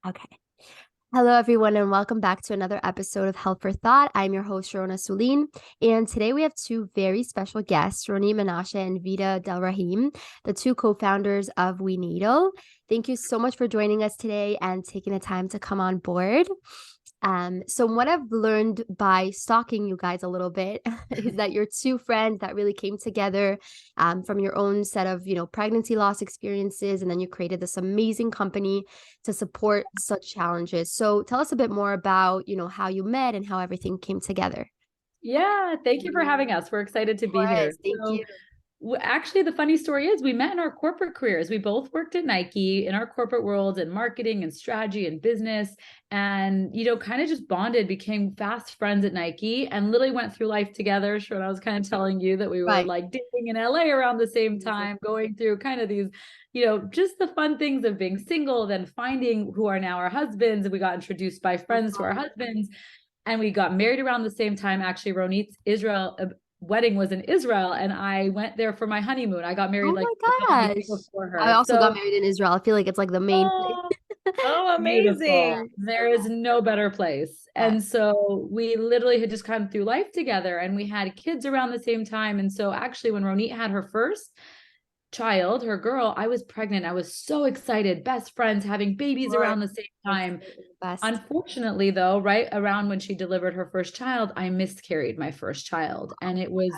Okay. Hello, everyone, and welcome back to another episode of Health for Thought. I'm your host, Sulin, and today we have two very special guests, Ronit Menashe and Vida Delrahim, the two co-founders of We-Natal. Thank you so much for joining us today and taking the time to come on board. So what I've learned by stalking you guys a little bit is that you're two friends that really came together from your own set of, pregnancy loss experiences, and then you created this amazing company to support such challenges. So tell us a bit more about, how you met and how everything came together. Yeah, thank you for having us. We're excited to be here. Thank you. Actually, the funny story is we met in our corporate careers. We both worked at Nike in our corporate world in marketing and strategy and business, and kind of just bonded, became fast friends at Nike, and literally went through life together. Sure, I was kind of telling you that we were like dating in LA around the same time, going through kind of these, just the fun things of being single, then finding who are now our husbands, and we got introduced by friends to our husbands. And we got married around the same time. Actually, Ronit's Israel wedding was in Israel, and I went there for my honeymoon. I got married my gosh. before her. I also got married in Israel. I feel like it's like the main place. Oh, amazing. There is no better place. And so we literally had just come through life together, and we had kids around the same time. And so actually when Ronit had her first child, her girl, I was pregnant. I was so excited, best friends, having babies around the same time. Unfortunately, though, right around when she delivered her first child, I miscarried my first child, and it was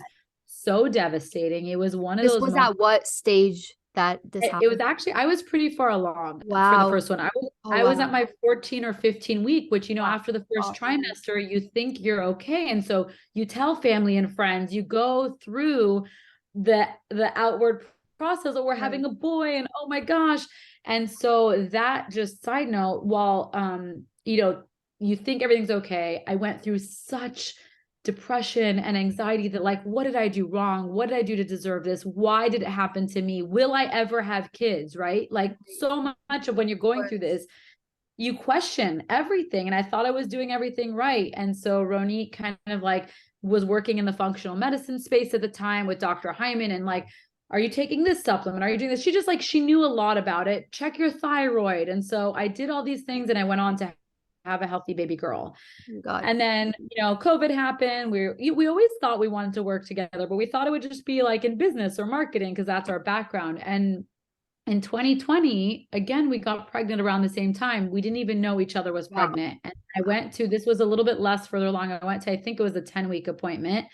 so devastating. It was one of those moments. At what stage that this happened? It was actually, I was pretty far along for the first one. I was at my 14 or 15 week, which, after the first trimester, you think you're okay. And so you tell family and friends, you go through the outward process that we're having a boy, and oh my gosh. And so that, just side note, while you think everything's okay, I went through such depression and anxiety that, like, what did I do wrong? What did I do to deserve this? Why did it happen to me? Will I ever have kids? Right? Like, so much of when you're going through this, you question everything. And I thought I was doing everything right. And so Ronit kind of like was working in the functional medicine space at the time with Dr. Hyman, and like, are you taking this supplement? Are you doing this? She just, like, she knew a lot about it. Check your thyroid. And so I did all these things, and I went on to have a healthy baby girl. And then, COVID happened. We always thought we wanted to work together, but we thought it would just be like in business or marketing, because that's our background. And in 2020, again, we got pregnant around the same time. We didn't even know each other was pregnant. And I went to, this was a little bit less further along. I went to, I think it was a 10-week appointment.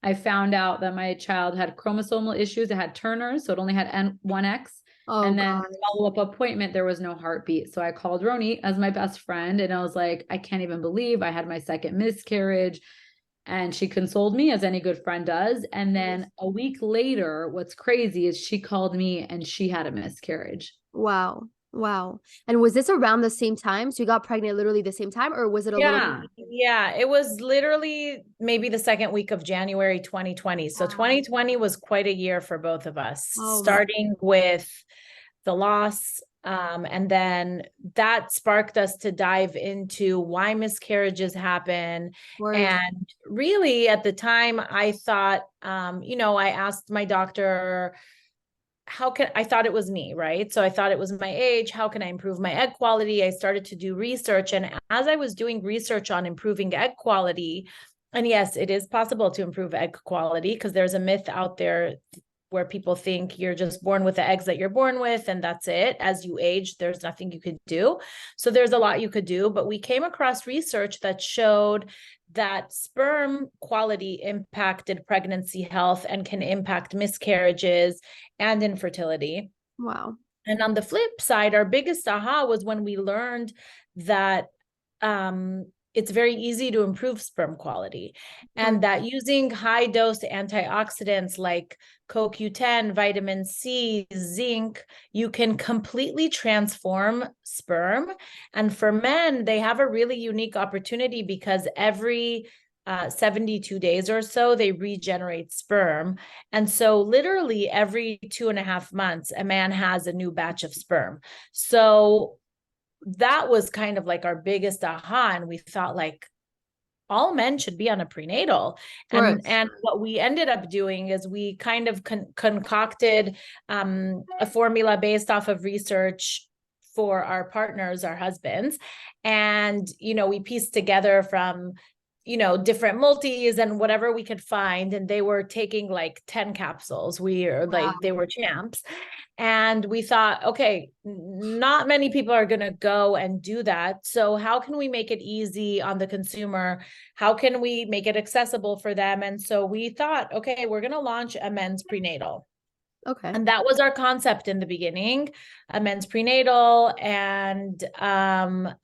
I found out that my child had chromosomal issues. It had Turner's, so it only had N1X. And then follow-up appointment, there was no heartbeat. So I called Ronit as my best friend, and I was like, I can't even believe I had my second miscarriage. And she consoled me, as any good friend does. And then a week later, what's crazy is she called me and she had a miscarriage. Wow. And was this around the same time? So you got pregnant literally the same time, or was it a little bit? Yeah, it was literally maybe the second week of January 2020. So 2020 was quite a year for both of us, starting with the loss. And then that sparked us to dive into why miscarriages happen. And really, at the time, I thought, I asked my doctor, I thought it was me, right? So I thought it was my age. How can I improve my egg quality? I started to do research. And as I was doing research on improving egg quality, and yes, it is possible to improve egg quality, because there's a myth out there where people think you're just born with the eggs that you're born with, and that's it. As you age, there's nothing you could do. So there's a lot you could do, but we came across research that showed that sperm quality impacted pregnancy health and can impact miscarriages and infertility. Wow. And on the flip side, our biggest aha was when we learned that it's very easy to improve sperm quality, and that using high dose antioxidants like CoQ10, vitamin C, zinc, you can completely transform sperm. And for men, they have a really unique opportunity, because every 72 days or so, they regenerate sperm. And so literally every 2.5 months, a man has a new batch of sperm. So that was kind of like our biggest aha. And we thought, like, all men should be on a prenatal. And what we ended up doing is we kind of concocted a formula based off of research for our partners, our husbands. And, we pieced together from, different multis and whatever we could find. And they were taking like 10 capsules. They were champs. And we thought, okay, not many people are going to go and do that. So how can we make it easy on the consumer? How can we make it accessible for them? And so we thought, okay, we're going to launch a men's prenatal. Okay. And that was our concept in the beginning, a men's prenatal. And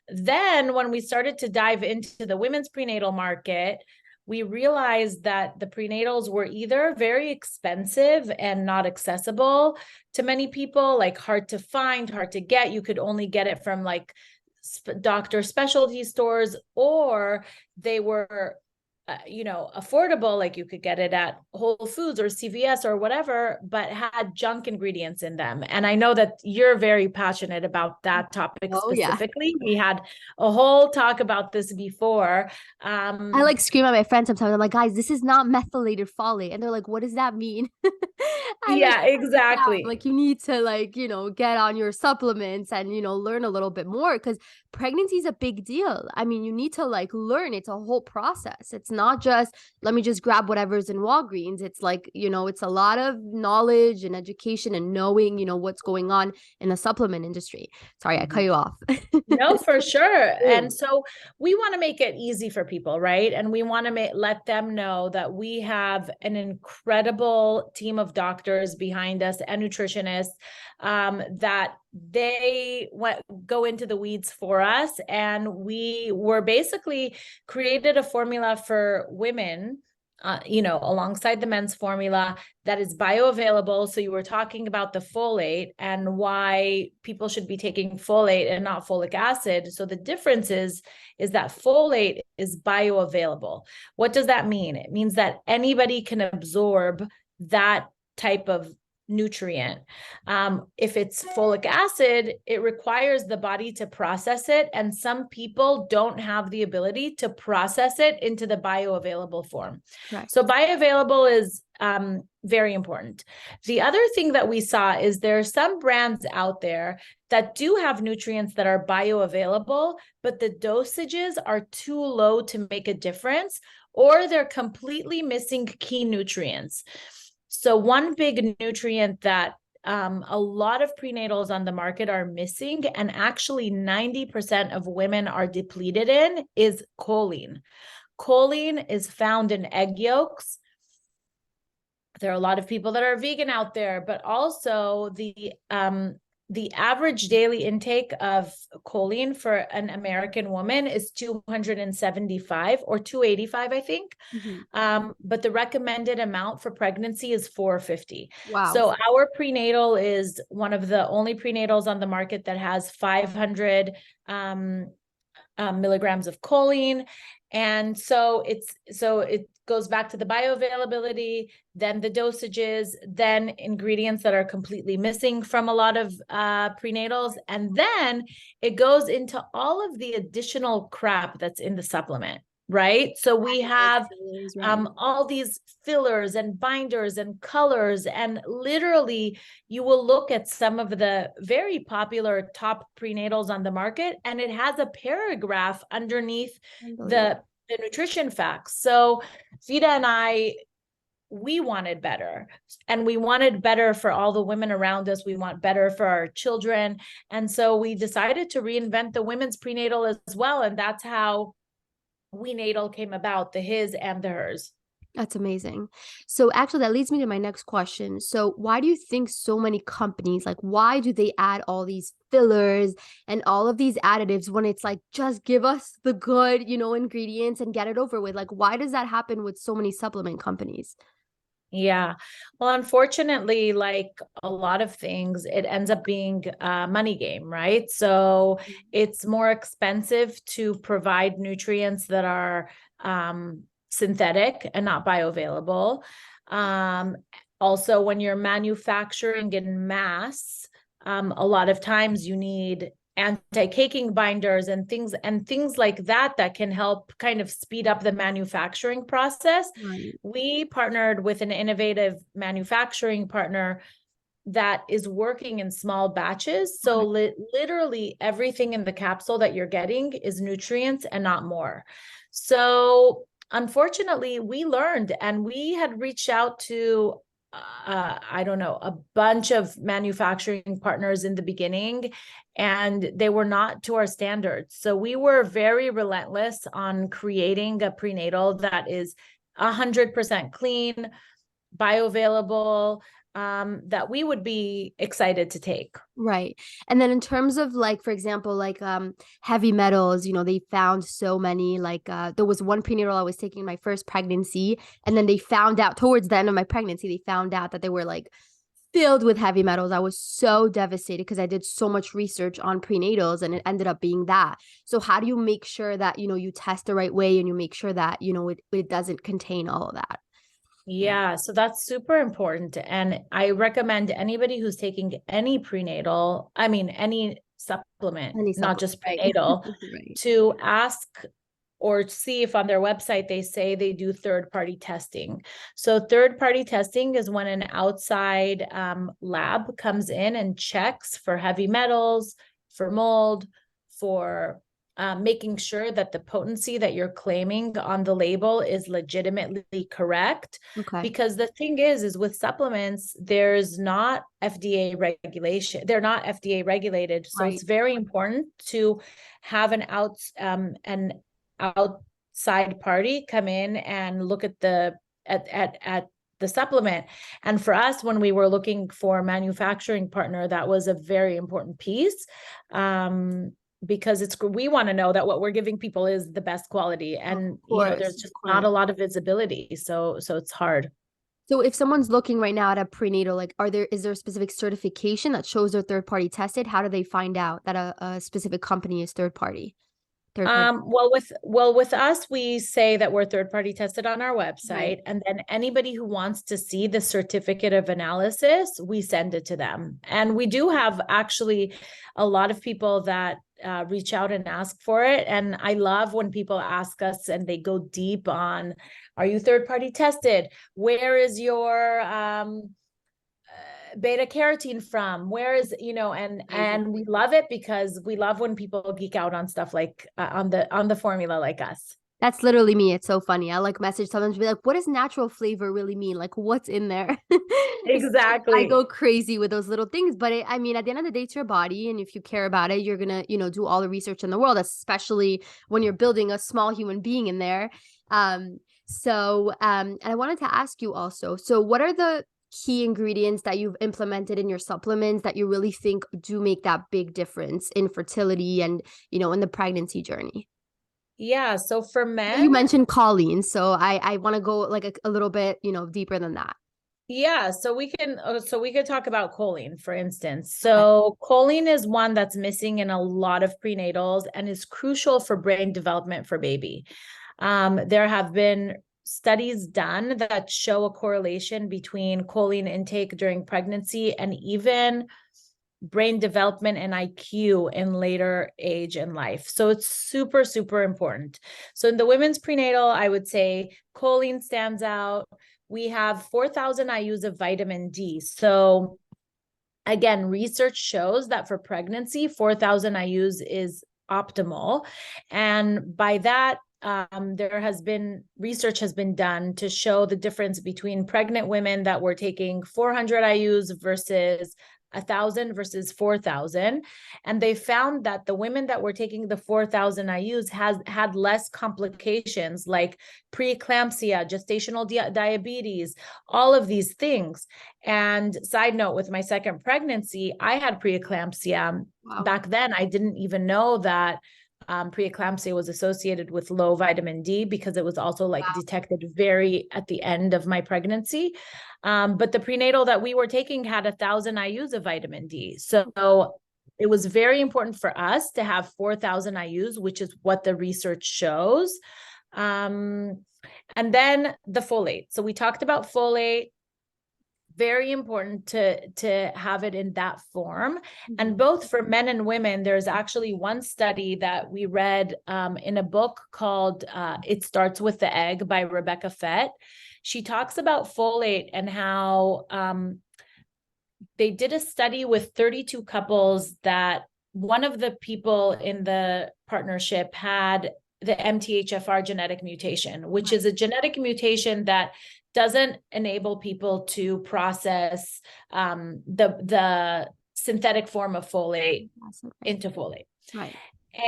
then when we started to dive into the women's prenatal market, we realized that the prenatals were either very expensive and not accessible to many people, like hard to find, hard to get. You could only get it from like doctor specialty stores, or they were affordable, like you could get it at Whole Foods or CVS or whatever, but had junk ingredients in them. And I know that you're very passionate about that topic specifically. Yeah. We had a whole talk about this before. I like scream at my friends sometimes. I'm like, guys, this is not methylated folate. And they're like, what does that mean? Yeah, exactly. Like you need to get on your supplements and, learn a little bit more, because pregnancy is a big deal. I mean, you need to learn. It's a whole process. It's not just, let me just grab whatever's in Walgreens. It's like, it's a lot of knowledge and education and knowing, what's going on in the supplement industry. Sorry, I cut you off. No, for sure. And so we want to make it easy for people, right? And we want to let them know that we have an incredible team of doctors behind us and nutritionists, that they go into the weeds for us. And we were basically created a formula for women, alongside the men's formula that is bioavailable. So you were talking about the folate and why people should be taking folate and not folic acid. So the difference is that folate is bioavailable. What does that mean? It means that anybody can absorb that type of nutrient. If it's folic acid, it requires the body to process it. And some people don't have the ability to process it into the bioavailable form. Right. So bioavailable is very important. The other thing that we saw is there are some brands out there that do have nutrients that are bioavailable, but the dosages are too low to make a difference, or they're completely missing key nutrients. So one big nutrient that a lot of prenatals on the market are missing, and actually 90% of women are depleted in, is choline. Choline is found in egg yolks. There are a lot of people that are vegan out there, but also the average daily intake of choline for an American woman is 275 or 285, I think. Mm-hmm. But the recommended amount for pregnancy is 450. Wow. So our prenatal is one of the only prenatals on the market that has 500 milligrams of choline. And so it goes back to the bioavailability, then the dosages, then ingredients that are completely missing from a lot of prenatals. And then it goes into all of the additional crap that's in the supplement, right? So we have all these fillers and binders and colors, and literally you will look at some of the very popular top prenatals on the market, and it has a paragraph underneath the nutrition facts. So Vida and we wanted better, and we wanted better for all the women around us. We want better for our children. And so we decided to reinvent the women's prenatal as well. And that's how We-Natal came about, the his and the hers. That's amazing. So actually that leads me to my next question. So why do you think so many companies, why do they add all these fillers and all of these additives when it's just give us the good, ingredients and get it over with? Why does that happen with so many supplement companies? Yeah. Well, unfortunately, like a lot of things, it ends up being a money game, right? So it's more expensive to provide nutrients that are synthetic and not bioavailable. Also, when you're manufacturing in mass, a lot of times you need anti-caking binders and things like that can help kind of speed up the manufacturing process. Right. We partnered with an innovative manufacturing partner that is working in small batches. So literally everything in the capsule that you're getting is nutrients and not more. So unfortunately, we learned, and we had reached out to I don't know, a bunch of manufacturing partners in the beginning, and they were not to our standards. So we were very relentless on creating a prenatal that is 100% clean, bioavailable, that we would be excited to take. Right. And then in terms of like, for example, like heavy metals, you know, they found so many, like there was one prenatal I was taking in my first pregnancy, and then they found out towards the end of my pregnancy, they found out that they were like filled with heavy metals. I was so devastated because I did so much research on prenatals and it ended up being that. So how do you make sure that, you know, you test the right way and you make sure that, you know, it doesn't contain all of that? Yeah, so that's super important. And I recommend anybody who's taking any prenatal, I mean, any supplement, not just prenatal, right. to ask or see if on their website they say they do third-party testing. So third-party testing is when an outside lab comes in and checks for heavy metals, for mold, for making sure that the potency that you're claiming on the label is legitimately correct. Okay. Because the thing is with supplements, there's not FDA regulation. They're not FDA regulated. So it's very important to have an outside party come in and look at the supplement. And for us, when we were looking for a manufacturing partner, that was a very important piece. Because we want to know that what we're giving people is the best quality, and you know, there's just not a lot of visibility, so it's hard. So if someone's looking right now at a prenatal, like is there a specific certification that shows they're third party tested? How do they find out that a specific company is third party? Well, with us, we say that we're third party tested on our website, and then anybody who wants to see the certificate of analysis, we send it to them. And we do have actually a lot of people that reach out and ask for it. And I love when people ask us and they go deep on, are you third party tested? Where is your beta carotene from? Where is, you know, and we love it because we love when people geek out on stuff like on the formula like us. That's literally me. It's so funny. I like message someone to be like, what does natural flavor really mean? Like, what's in there? Exactly. I go crazy with those little things. But I mean, at the end of the day, it's your body. And if you care about it, you're going to, you know, do all the research in the world, especially when you're building a small human being in there. And I wanted to ask you also, so what are the key ingredients that you've implemented in your supplements that you really think do make that big difference in fertility and, you know, in the pregnancy journey? Yeah. So for men, you mentioned choline. So I want to go like a little bit, you know, deeper than that. Yeah. So we could talk about choline, for instance. So choline is one that's missing in a lot of prenatals and is crucial for brain development for baby. There have been studies done that show a correlation between choline intake during pregnancy and even brain development and IQ in later age in life. So it's super, super important. So in the women's prenatal, I would say choline stands out. We have 4,000 IUs of vitamin D. So again, research shows that for pregnancy, 4,000 IUs is optimal. And by that, research has been done to show the difference between pregnant women that were taking 400 IUs versus 1,000 versus 4,000. And they found that the women that were taking the 4,000 IUs had less complications like preeclampsia, gestational diabetes, all of these things. And side note, with my second pregnancy, I had preeclampsia. Wow. Back then, I didn't even know that preeclampsia was associated with low vitamin D because it was also like detected very at the end of my pregnancy. But the prenatal that we were taking had 1,000 IUs of vitamin D. So it was very important for us to have 4,000 IUs, which is what the research shows. And then the folate. So we talked about folate. Very important to have it in that form. And both for men and women, there's actually one study that we read in a book called It Starts with the Egg by Rebecca Fett. She talks about folate and how they did a study with 32 couples that one of the people in the partnership had the MTHFR genetic mutation, which is a genetic mutation that doesn't enable people to process the synthetic form of folate into folate. Right.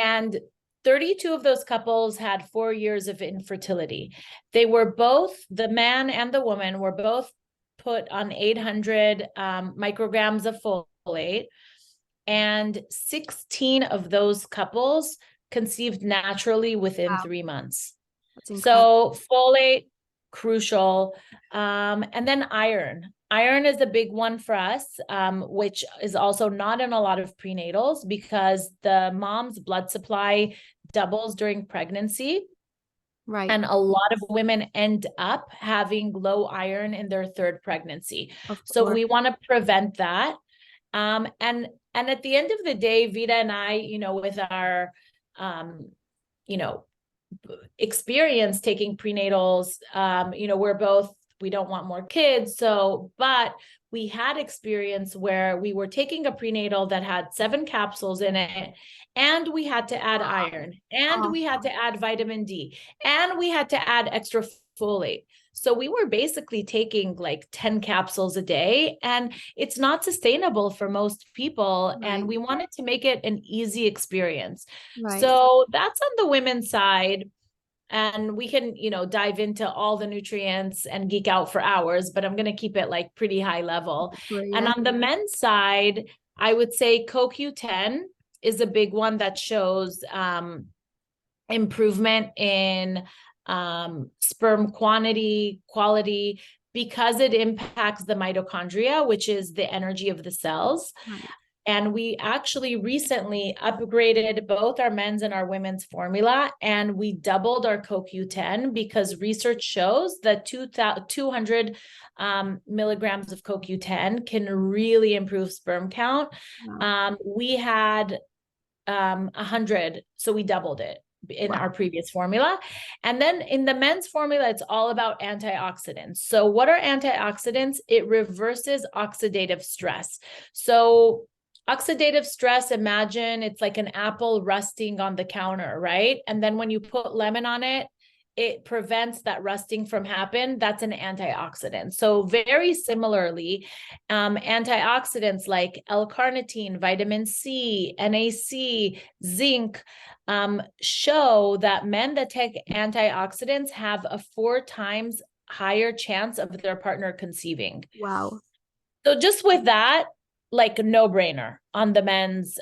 And 32 of those couples had 4 years of infertility. They were both, the man and the woman were both put on 800 micrograms of folate, and 16 of those couples conceived naturally within 3 months. So folate, crucial. And then iron. Iron is a big one for us, which is also not in a lot of prenatals because the mom's blood supply doubles during pregnancy. Right. And a lot of women end up having low iron in their third pregnancy. So we want to prevent that. And at the end of the day, Vida and I, with our, experience taking prenatals, we're both, we don't want more kids. So, but we had experience where we were taking a prenatal that had 7 capsules in it, and we had to add iron, and we had to add vitamin D, and we had to add extra folate. So we were basically taking like 10 capsules a day, and it's not sustainable for most people. Right. And we wanted to make it an easy experience. Right. So that's on the women's side. And we can, dive into all the nutrients and geek out for hours, but I'm going to keep it like pretty high level. Right. And on the men's side, I would say CoQ10 is a big one that shows improvement in sperm quality, because it impacts the mitochondria, which is the energy of the cells. Right. And we actually recently upgraded both our men's and our women's formula, and we doubled our CoQ10 because research shows that 200 milligrams of CoQ10 can really improve sperm count. Wow. We had 100, so we doubled it in our previous formula. And then in the men's formula, it's all about antioxidants. So what are antioxidants? It reverses oxidative stress. So oxidative stress, imagine it's like an apple rusting on the counter, right? And then when you put lemon on it, it prevents that rusting from happen. That's an antioxidant. So very similarly, antioxidants like L-carnitine, vitamin C, NAC, zinc, show that men that take antioxidants have a 4 times higher chance of their partner conceiving. Wow. So just with that, like a no-brainer on the men's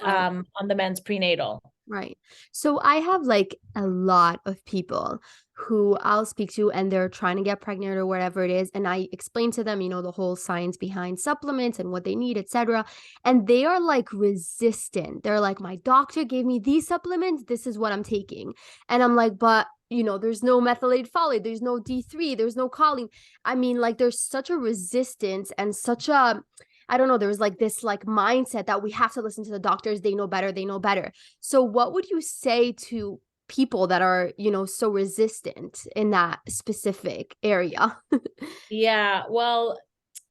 prenatal. Right. So I have like a lot of people who I'll speak to, and they're trying to get pregnant or whatever it is. And I explain to them, the whole science behind supplements and what they need, etc. And they are like resistant. They're like, my doctor gave me these supplements. This is what I'm taking. And I'm like, but there's no methylated folate, there's no D3, there's no choline. I mean, like there's such a resistance and such a, I don't know, there's like this like mindset that we have to listen to the doctors. They know better. So what would you say to people that are, so resistant in that specific area? Yeah, well,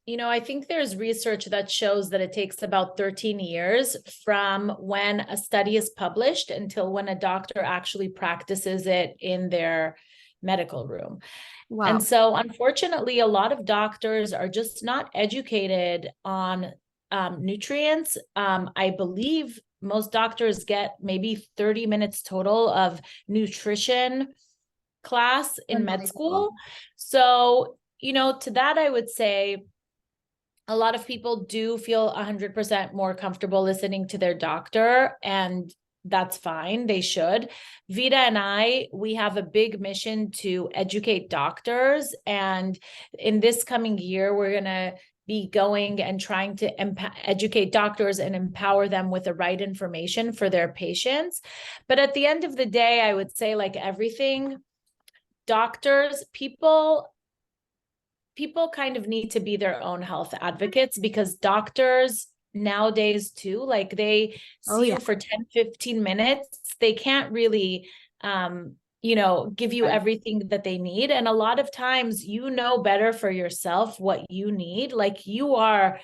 I think there's research that shows that it takes about 13 years from when a study is published until when a doctor actually practices it in their medical room. Wow. And so unfortunately, a lot of doctors are just not educated on nutrients. I believe most doctors get maybe 30 minutes total of nutrition class in med school. So, to that, I would say a lot of people do feel 100% more comfortable listening to their doctor, and that's fine. They should. Vida and I, we have a big mission to educate doctors. And in this coming year, we're going to be going and trying to educate doctors and empower them with the right information for their patients. But at the end of the day, I would say, like everything, doctors, people kind of need to be their own health advocates, because doctors nowadays too, like they see you for 10-15 minutes. They can't really give you everything that they need, and a lot of times better for yourself what you need. Like you are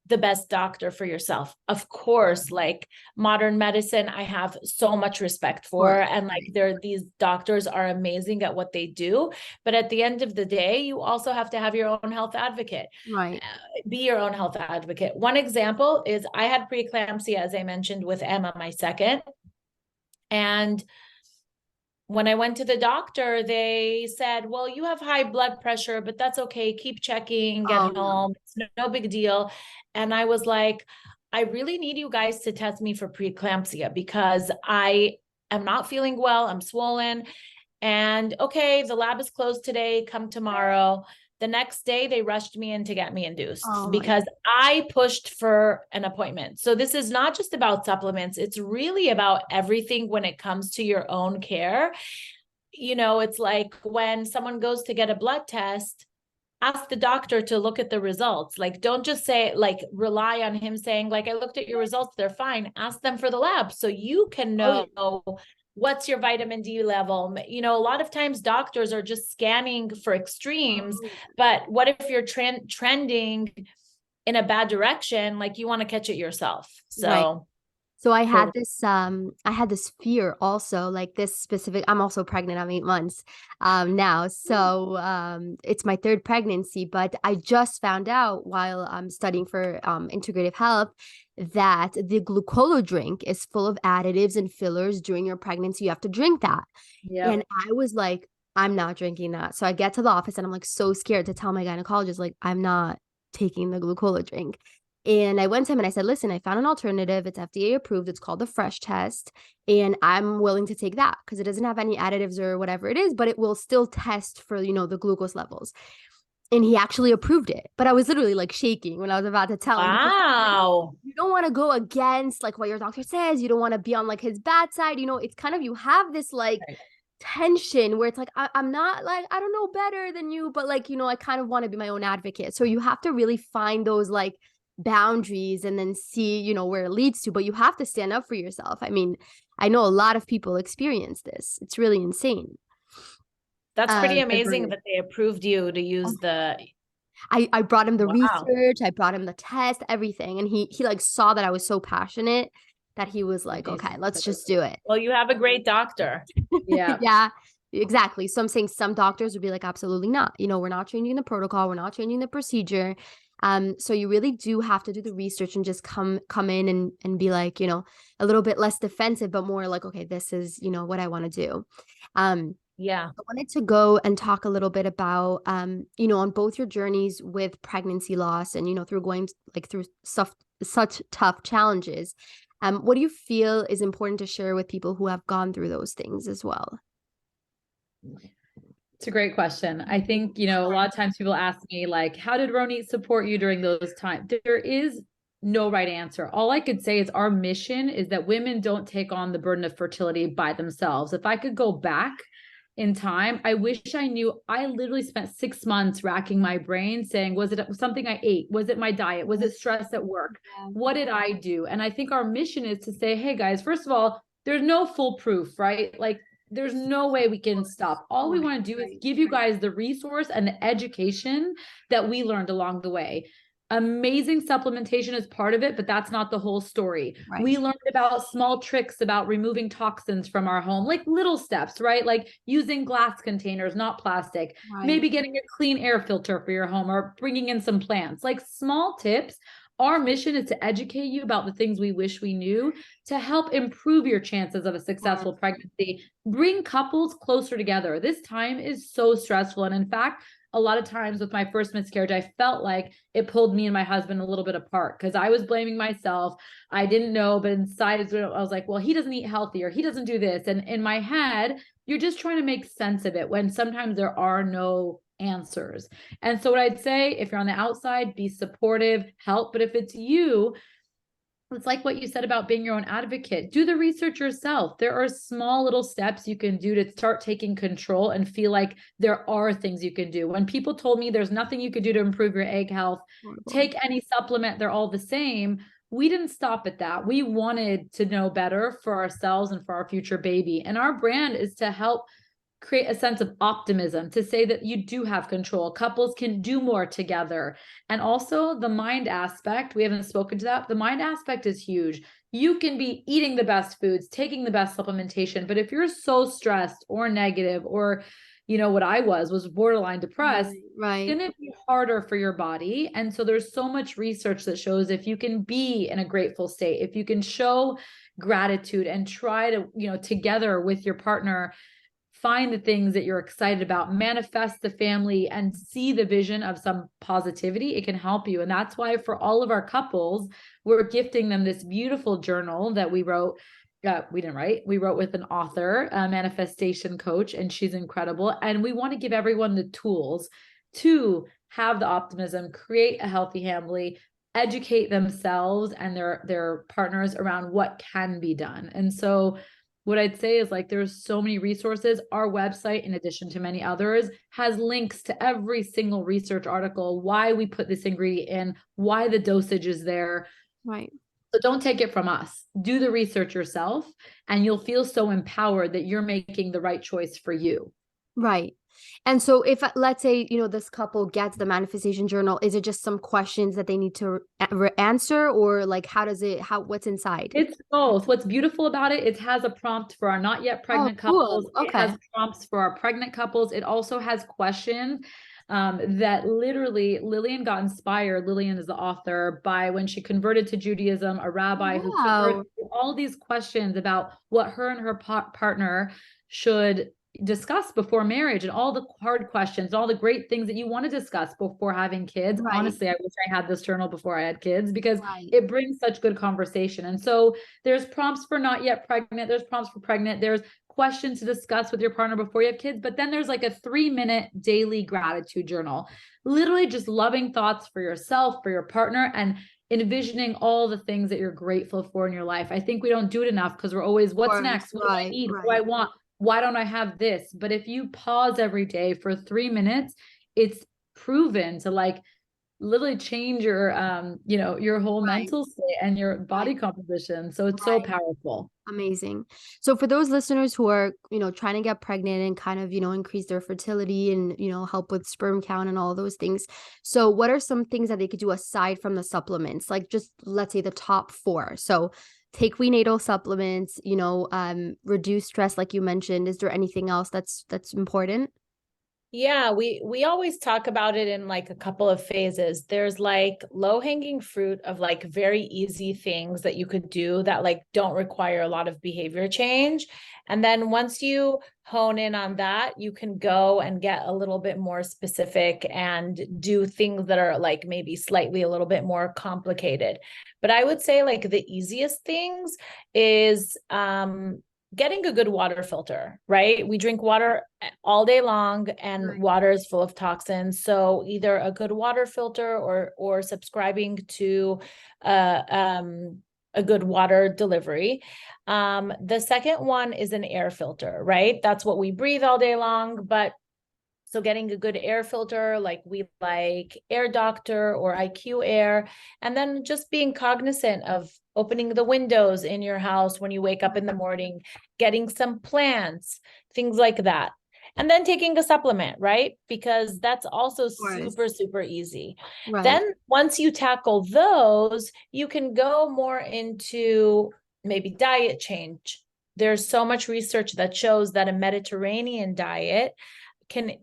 the best doctor for yourself. Of course, like modern medicine, I have so much respect for, and like these doctors are amazing at what they do. But at the end of the day, you also have to have your own health advocate. Right. Be your own health advocate. One example is I had preeclampsia, as I mentioned, with Emma, my second. And when I went to the doctor, they said, well, you have high blood pressure, but that's okay. Keep checking, get home. It's no big deal. And I was like, I really need you guys to test me for preeclampsia because I am not feeling well. I'm swollen. And okay, the lab is closed today. Come tomorrow. The next day, they rushed me in to get me induced because I pushed for an appointment. So this is not just about supplements. It's really about everything when it comes to your own care. You know, it's like when someone goes to get a blood test, ask the doctor to look at the results. Like, don't just say, like, rely on him saying, like, I looked at your results, they're fine. Ask them for the lab so you can know what's your vitamin D level. You know, a lot of times doctors are just scanning for extremes, but what if you're trending in a bad direction? Like, you want to catch it yourself. So So I had this fear also, like this specific, I'm also pregnant, I'm 8 months now. So it's my third pregnancy, but I just found out while I'm studying for integrative health that the glucolo drink is full of additives and fillers during your pregnancy. You have to drink that. And I was like, I'm not drinking that. So I get to the office and I'm like so scared to tell my gynecologist, like, I'm not taking the glucolo drink. And I went to him and I said, listen, I found an alternative. It's FDA approved. It's called the Fresh Test. And I'm willing to take that because it doesn't have any additives or whatever it is, but it will still test for, you know, the glucose levels. And he actually approved it. But I was literally like shaking when I was about to tell him. Wow. You don't want to go against like what your doctor says. You don't want to be on like his bad side. You know, it's kind of, you have this like tension where it's like, I'm not like, I don't know better than you, but like, you know, I kind of want to be my own advocate. So you have to really find those like boundaries and then see, you know, where it leads to, but you have to stand up for yourself. I mean, I know a lot of people experience this. It's really insane. That's pretty amazing that they approved you to use the. I brought him the research, I brought him the test, everything. And he like saw that I was so passionate that he was like, okay, let's just do it. Well, you have a great doctor. Yeah, exactly. So I'm saying some doctors would be like, absolutely not. You know, we're not changing the protocol. We're not changing the procedure. So you really do have to do the research and just come in and be like, you know, a little bit less defensive, but more like, okay, this is, you know, what I want to do. I wanted to go and talk a little bit about, you know, on both your journeys with pregnancy loss and, you know, through going like through such tough challenges. What do you feel is important to share with people who have gone through those things as well? It's a great question. I think, you know, a lot of times people ask me like, how did Ronit support you during those times? There is no right answer. All I could say is our mission is that women don't take on the burden of fertility by themselves. If I could go back in time, I wish I knew. I literally spent 6 months racking my brain saying, was it something I ate? Was it my diet? Was it stress at work? What did I do? And I think our mission is to say, hey guys, first of all, there's no foolproof, right? Like there's no way we can stop. All we want to do is give you guys the resource and the education that we learned along the way. Amazing supplementation is part of it, but that's not the whole story. We learned about small tricks about removing toxins from our home, like little steps, right? Like using glass containers, not plastic, maybe getting a clean air filter for your home or bringing in some plants, like small tips. Our mission is to educate you about the things we wish we knew to help improve your chances of a successful pregnancy, bring couples closer together. This time is so stressful. And in fact, a lot of times with my first miscarriage, I felt like it pulled me and my husband a little bit apart because I was blaming myself. I didn't know, but inside I was like, well, he doesn't eat healthy or he doesn't do this. And in my head, you're just trying to make sense of it when sometimes there are no answers. And so what I'd say, if you're on the outside, be supportive, help. But if it's you, it's like what you said about being your own advocate. Do the research yourself. There are small little steps you can do to start taking control and feel like there are things you can do. When people told me there's nothing you could do to improve your egg health, take any supplement, they're all the same. We didn't stop at that. We wanted to know better for ourselves and for our future baby. And our brand is to help create a sense of optimism, to say that you do have control. Couples can do more together. And also the mind aspect, we haven't spoken to that. The mind aspect is huge. You can be eating the best foods, taking the best supplementation, but if you're so stressed or negative, or, you know, what I was borderline depressed, right. It's going to be harder for your body. And so there's so much research that shows if you can be in a grateful state, if you can show gratitude and try to, you know, together with your partner, find the things that you're excited about, manifest the family, and see the vision of some positivity, it can help you. And that's why for all of our couples, we're gifting them this beautiful journal that we wrote. We didn't write, we wrote with an author, a manifestation coach, and she's incredible. And we want to give everyone the tools to have the optimism, create a healthy family, educate themselves and their partners around what can be done. And so what I'd say is, like, there's so many resources. Our website, in addition to many others, has links to every single research article, why we put this ingredient in, why the dosage is there. Right. So don't take it from us. Do the research yourself, and you'll feel so empowered that you're making the right choice for you. Right. And so if, let's say, you know, this couple gets the manifestation journal, is it just some questions that they need to answer, or like, what's inside? It's both. What's beautiful about it, it has a prompt for our not yet pregnant couples. Okay. It has prompts for our pregnant couples. It also has questions that literally Lillian got inspired. Lillian is the author, by when she converted to Judaism, a rabbi who converted, all these questions about what her and her partner should discuss before marriage, and all the hard questions, all the great things that you want to discuss before having kids. Right. Honestly, I wish I had this journal before I had kids, because it brings such good conversation. And so there's prompts for not yet pregnant, there's prompts for pregnant, there's questions to discuss with your partner before you have kids, but then there's like a 3-minute daily gratitude journal, literally just loving thoughts for yourself, for your partner, and envisioning all the things that you're grateful for in your life. I think we don't do it enough, because we're always, what's next? What do I need? What do I want? Why don't I have this? But if you pause every day for 3 minutes, it's proven to, like, literally change your, you know, your whole mental state and your body composition. So it's so powerful. Amazing. So for those listeners who are, you know, trying to get pregnant and kind of, you know, increase their fertility and, you know, help with sperm count and all those things. So what are some things that they could do aside from the supplements? Like, just let's say the top 4. So take We-Natal supplements, you know, reduce stress, like you mentioned. Is there anything else that's important? Yeah, we always talk about it in like a couple of phases. There's like low-hanging fruit of like very easy things that you could do that like don't require a lot of behavior change. And then once you hone in on that, you can go and get a little bit more specific and do things that are like maybe slightly a little bit more complicated. But I would say like the easiest things is getting a good water filter, right? We drink water all day long, and water is full of toxins. So either a good water filter or subscribing to a good water delivery. The second one is an air filter, right? That's what we breathe all day long. But so getting a good air filter, like we like Air Doctor or IQ Air, and then just being cognizant of opening the windows in your house when you wake up in the morning, getting some plants, things like that. And then taking a supplement, right? Because that's also super, super easy. Then once you tackle those, you can go more into maybe diet change. There's so much research that shows that a Mediterranean diet can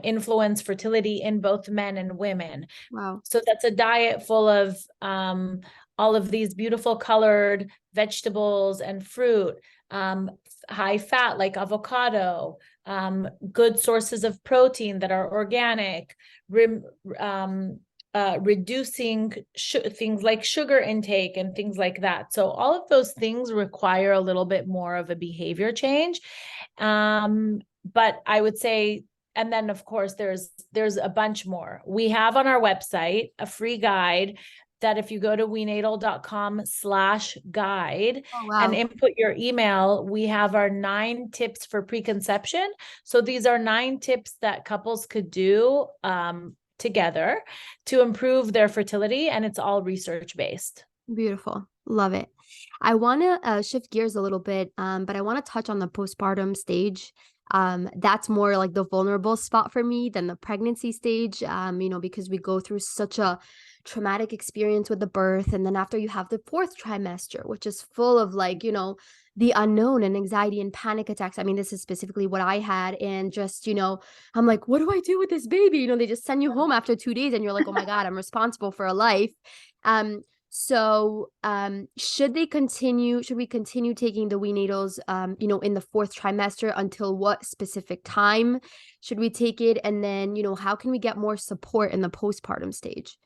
influence fertility in both men and women. Wow. So that's a diet full of all of these beautiful colored vegetables and fruit, high fat like avocado, good sources of protein that are organic, reducing things like sugar intake and things like that. So all of those things require a little bit more of a behavior change. But I would say, and then of course there's a bunch more. We have on our website a free guide that if you go to wenatal.com/guide and input your email, we have our 9 tips for preconception. So these are 9 tips that couples could do together to improve their fertility, and it's all research based. Beautiful. Love it. I want to shift gears a little bit, but I want to touch on the postpartum stage. That's more like the vulnerable spot for me than the pregnancy stage, because we go through such a traumatic experience with the birth. And then after you have the fourth trimester, which is full of like, the unknown and anxiety and panic attacks. I mean, this is specifically what I had. And just, I'm like, what do I do with this baby? They just send you home after 2 days and you're like, oh my God, I'm responsible for a life. So should we continue taking the We-Natals, in the fourth trimester until what specific time should we take it? And then, how can we get more support in the postpartum stage?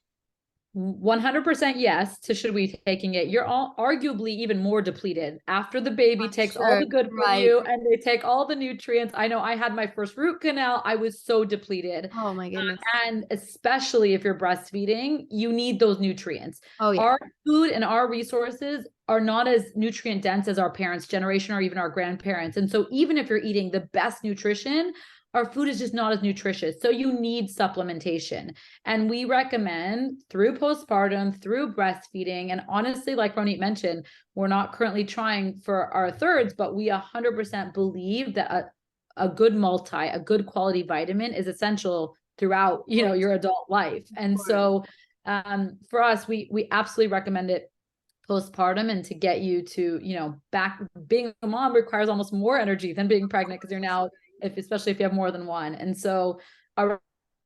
100% yes to should we taking it. You're all arguably even more depleted after the baby takes all the good from you and they take all the nutrients. I know I had my first root canal. I was so depleted. Oh my goodness. And especially if you're breastfeeding, you need those nutrients. Oh yeah. Our food and our resources are not as nutrient dense as our parents' generation or even our grandparents. And so even if you're eating the best nutrition, our food is just not as nutritious. So you need supplementation. And we recommend through postpartum, through breastfeeding. And honestly, like Ronit mentioned, we're not currently trying for our thirds, but we 100% believe that a good a good quality vitamin is essential throughout, your adult life. And so for us, we absolutely recommend it postpartum, and to get you to, back. Being a mom requires almost more energy than being pregnant because you're now, especially if you have more than one. And so our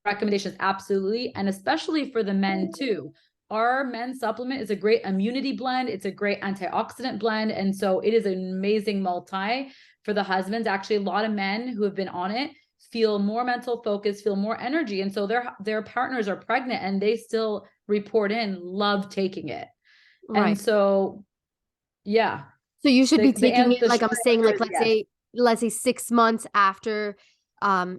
recommendation is absolutely, and especially for the men too. Our men's supplement is a great immunity blend. It's a great antioxidant blend. And so it is an amazing multi for the husbands. Actually, a lot of men who have been on it feel more mental focus, feel more energy. And so their partners are pregnant and they still report in, love taking it. Right. And so, yeah. So you should be taking it, like I'm saying, like, let's say 6 months after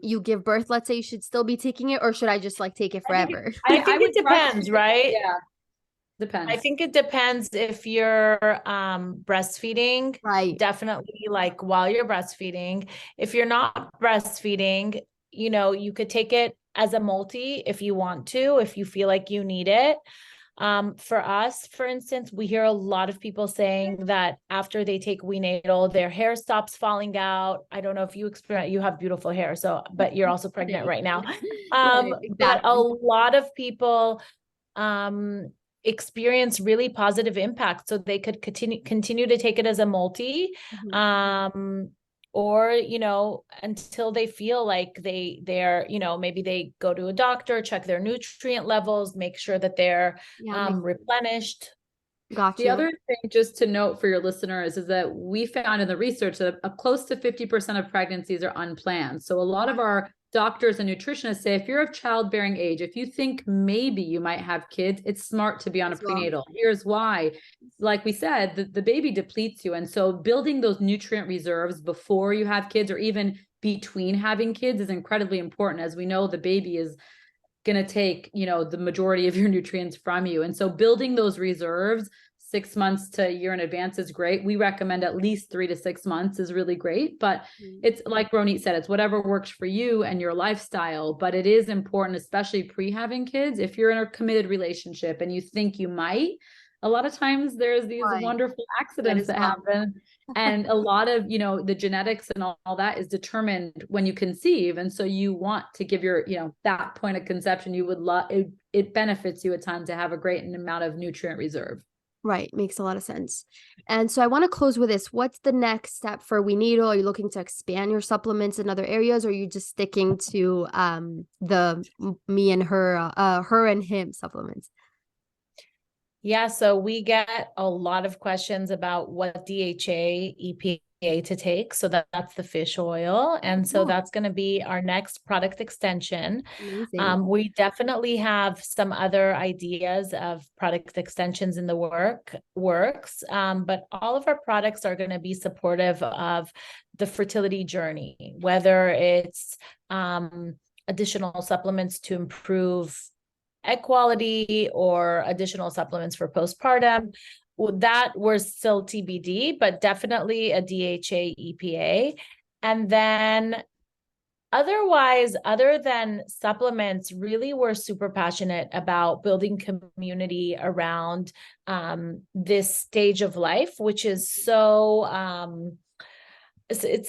you give birth, let's say, you should still be taking it, or should I just like take it forever? I think it depends, right? Yeah. Depends. I think it depends if you're breastfeeding, right? Definitely like while you're breastfeeding. If you're not breastfeeding, you could take it as a multi if you want to, if you feel like you need it. For us, for instance, we hear a lot of people saying that after they take We-Natal, their hair stops falling out. I don't know if you experience, you have beautiful hair, but you're also pregnant right now. Right, exactly. But a lot of people experience really positive impact, so they could continue to take it as a multi. Or, until they feel like they're, maybe they go to a doctor, check their nutrient levels, make sure that they're replenished. Gotcha. The other thing just to note for your listeners is that we found in the research that close to 50% of pregnancies are unplanned. So a lot of our doctors and nutritionists say, if you're of childbearing age, if you think maybe you might have kids, it's smart to be on a prenatal. Here's why. Like we said, the baby depletes you. And so building those nutrient reserves before you have kids or even between having kids is incredibly important. As we know, the baby is going to take, the majority of your nutrients from you. And so building those reserves 6 months to a year in advance is great. We recommend at least 3 to 6 months is really great, but it's like Ronit said, it's whatever works for you and your lifestyle. But it is important, especially pre-having kids, if you're in a committed relationship and you think you might, a lot of times there's these wonderful accidents that happen. And a lot of, the genetics and all that is determined when you conceive. And so you want to give your, that point of conception, you would love, it benefits you a ton to have a great amount of nutrient reserve. Right. Makes a lot of sense. And so I want to close with this. What's the next step for We-Natal? Are you looking to expand your supplements in other areas, or are you just sticking to the me and her, her and him supplements? Yeah, so we get a lot of questions about what DHA, EPA to take. So that's the fish oil. And so that's going to be our next product extension. We definitely have some other ideas of product extensions in the works. But all of our products are going to be supportive of the fertility journey, whether it's additional supplements to improve egg quality or additional supplements for postpartum. That we're still TBD, but definitely a DHA EPA. And then otherwise, other than supplements, really we're super passionate about building community around this stage of life, which is so,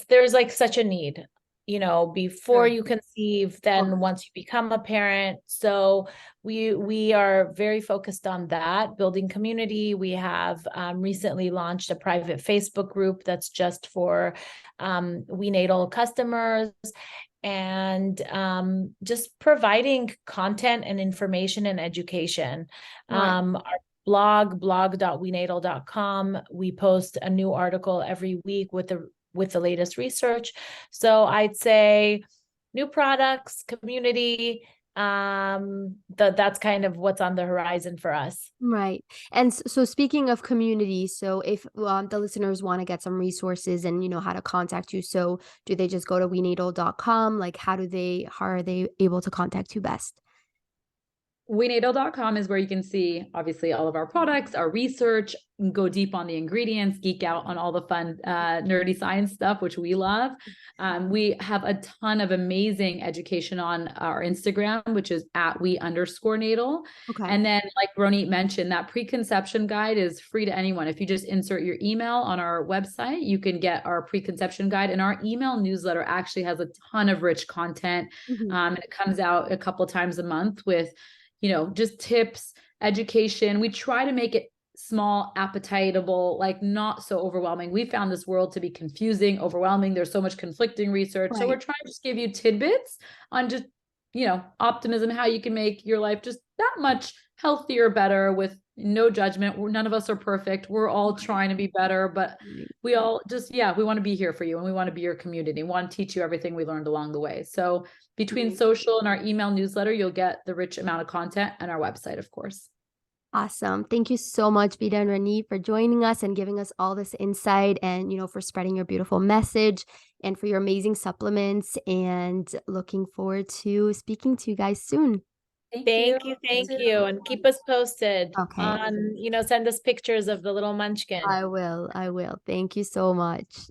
there's like such a need. you know, before you conceive, then once you become a parent. So we are very focused on that, building community. We have recently launched a private Facebook group that's just for We-Natal customers, and just providing content and information and education. Our blog.wenatal.com, we post a new article every week with the latest research. So I'd say new products, community, that's kind of what's on the horizon for us. Right. And so speaking of community, so if the listeners want to get some resources and you know how to contact you, so do they just go to wenatal.com? Like how are they able to contact you best? WeNatal.com is where you can see, obviously, all of our products, our research, go deep on the ingredients, geek out on all the fun, nerdy science stuff, which we love. We have a ton of amazing education on our Instagram, which is at @we_natal. Okay. And then, like Ronit mentioned, that preconception guide is free to anyone. If you just insert your email on our website, you can get our preconception guide. And our email newsletter actually has a ton of rich content. And it comes out a couple times a month with, you know, just tips, education. We try to make it small, appetitable, like not so overwhelming. We found this world to be confusing, overwhelming. There's so much conflicting research. So we're trying to just give you tidbits on just, you know, optimism, how you can make your life just that much healthier, better, with no judgment. None of us are perfect. We're all trying to be better, but we all just, we want to be here for you, and we want to be your community. We want to teach you everything we learned along the way. So between social and our email newsletter, you'll get the rich amount of content, and our website, of course. Awesome. Thank you so much, Vida and Ronit, for joining us and giving us all this insight, and, you know, for spreading your beautiful message and for your amazing supplements, and looking forward to speaking to you guys soon. Thank you. And keep us posted on, you know, send us pictures of the little munchkin. I will. Thank you so much.